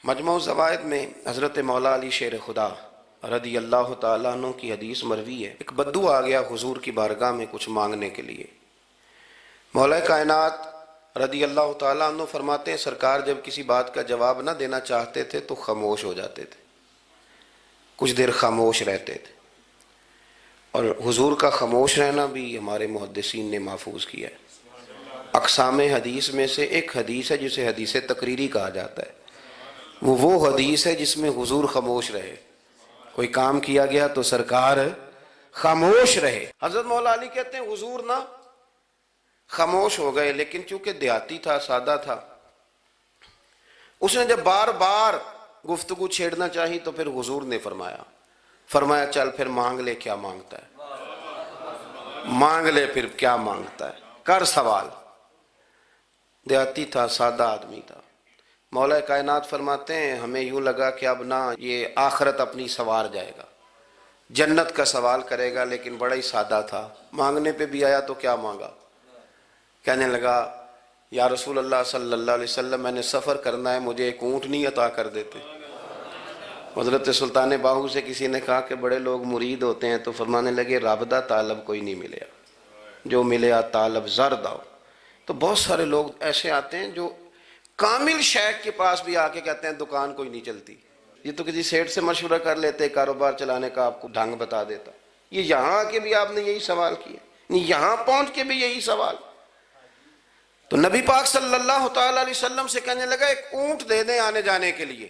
مجموع الزوائد میں حضرت مولا علی شیر خدا رضی اللہ تعالیٰ عنہ کی حدیث مروی ہے۔ ایک بدو آ گیا حضور کی بارگاہ میں کچھ مانگنے کے لیے۔ مولا کائنات رضی اللہ تعالیٰ عنہ فرماتے ہیں سرکار جب کسی بات کا جواب نہ دینا چاہتے تھے تو خاموش ہو جاتے تھے، کچھ دیر خاموش رہتے تھے۔ اور حضور کا خاموش رہنا بھی ہمارے محدثین نے محفوظ کیا ہے۔ اقسام حدیث میں سے ایک حدیث ہے جسے حدیث تقریری کہا جاتا ہے۔ وہ حدیث ہے جس میں حضور خاموش رہے، کوئی کام کیا گیا تو سرکار خاموش رہے۔ حضرت مولا علی کہتے ہیں حضور نہ خاموش ہو گئے، لیکن چونکہ دیہاتی تھا، سادہ تھا، اس نے جب بار بار گفتگو چھیڑنا چاہی تو پھر حضور نے فرمایا چل پھر مانگ لے کیا مانگتا ہے، مانگ لے پھر کیا مانگتا ہے، کر سوال۔ دیہاتی تھا، سادہ آدمی تھا۔ مولا کائنات فرماتے ہیں ہمیں یوں لگا کہ اب نہ یہ آخرت اپنی سوار جائے گا، جنت کا سوال کرے گا، لیکن بڑا ہی سادہ تھا۔ مانگنے پہ بھی آیا تو کیا مانگا؟ کہنے لگا یا رسول اللہ صلی اللہ علیہ وسلم میں نے سفر کرنا ہے، مجھے ایک اونٹنی عطا کر دیتے۔ حضرت سلطان باہو سے کسی نے کہا کہ بڑے لوگ مرید ہوتے ہیں، تو فرمانے لگے رابطہ طالب کوئی نہیں ملیا، جو ملیا طالب زرد آؤ۔ تو بہت سارے لوگ ایسے آتے ہیں جو کامل شیخ کے پاس بھی آ کے کہتے ہیں دکان کوئی نہیں چلتی، یہ تو کسی سیٹ سے مشورہ کر لیتے، کاروبار چلانے کا آپ کو ڈھنگ بتا دیتا۔ یہ یہاں آ کے بھی آپ نے یہی سوال کیا، یہاں پہنچ کے بھی یہی سوال۔ تو نبی پاک صلی اللہ تعالیٰ علیہ وسلم سے کہنے لگا ایک اونٹ دے دیں آنے جانے کے لیے۔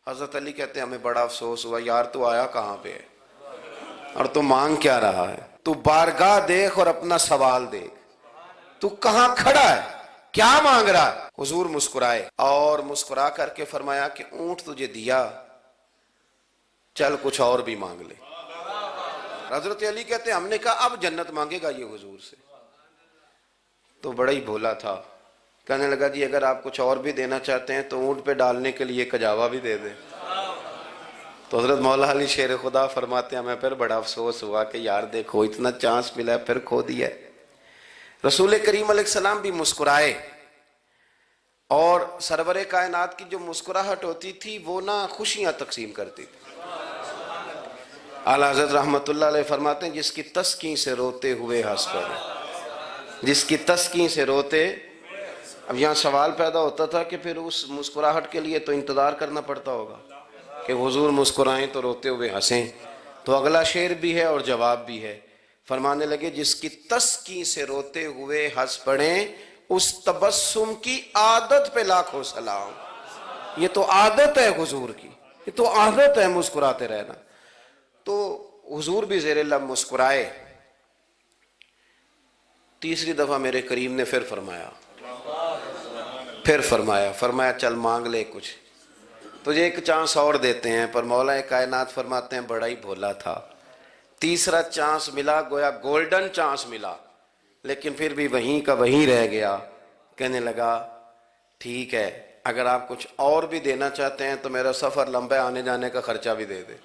حضرت علی کہتے ہیں ہمیں بڑا افسوس ہوا، یار تو آیا کہاں پہ ہے اور تو مانگ کیا رہا ہے؟ تو بارگاہ دیکھ اور اپنا سوال دیکھ، تو کہاں کھڑا ہے، کیا مانگ رہا ہے؟ حضور مسکرائے اور مسکرا کر کے فرمایا کہ اونٹ تجھے دیا، چل کچھ اور بھی مانگ لے۔ حضرت علی کہتے ہیں ہم نے کہا اب جنت مانگے گا یہ حضور سے؟ تو بڑا ہی بھولا تھا، کہنے لگا جی اگر آپ کچھ اور بھی دینا چاہتے ہیں تو اونٹ پہ ڈالنے کے لیے کجاوا بھی دے دیں۔ تو حضرت مولا علی شیر خدا فرماتے ہیں ہمیں پھر بڑا افسوس ہوا کہ یار دیکھو اتنا چانس ملا پھر کھو دیا۔ رسول کریم علیہ السلام بھی مسکرائے، اور سرور کائنات کی جو مسکراہٹ ہوتی تھی وہ نہ خوشیاں تقسیم کرتی تھی۔ اعلیٰ حضرت رحمت اللہ علیہ فرماتے ہیں جس کی تسکین سے روتے ہوئے ہنس پڑے، جس کی تسکین سے روتے۔ اب یہاں سوال پیدا ہوتا تھا کہ پھر اس مسکراہٹ کے لیے تو انتظار کرنا پڑتا ہوگا کہ حضور مسکرائیں تو روتے ہوئے ہنسیں۔ تو اگلا شعر بھی ہے اور جواب بھی ہے۔ فرمانے لگے جس کی تسکین سے روتے ہوئے ہنس پڑیں اس تبسم کی عادت پہ لاکھوں سلام۔ یہ تو عادت ہے حضور کی، یہ تو عادت ہے مسکراتے رہنا۔ تو حضور بھی زیر لب مسکرائے۔ تیسری دفعہ میرے کریم نے پھر فرمایا چل مانگ لے کچھ، تجھے ایک چانس اور دیتے ہیں۔ پر مولا کائنات فرماتے ہیں بڑا ہی بھولا تھا، تیسرا چانس ملا، گویا گولڈن چانس ملا، لیکن پھر بھی وہیں کا وہیں رہ گیا۔ کہنے لگا ٹھیک ہے اگر آپ کچھ اور بھی دینا چاہتے ہیں تو میرا سفر لمبا آنے جانے کا خرچہ بھی دے دے۔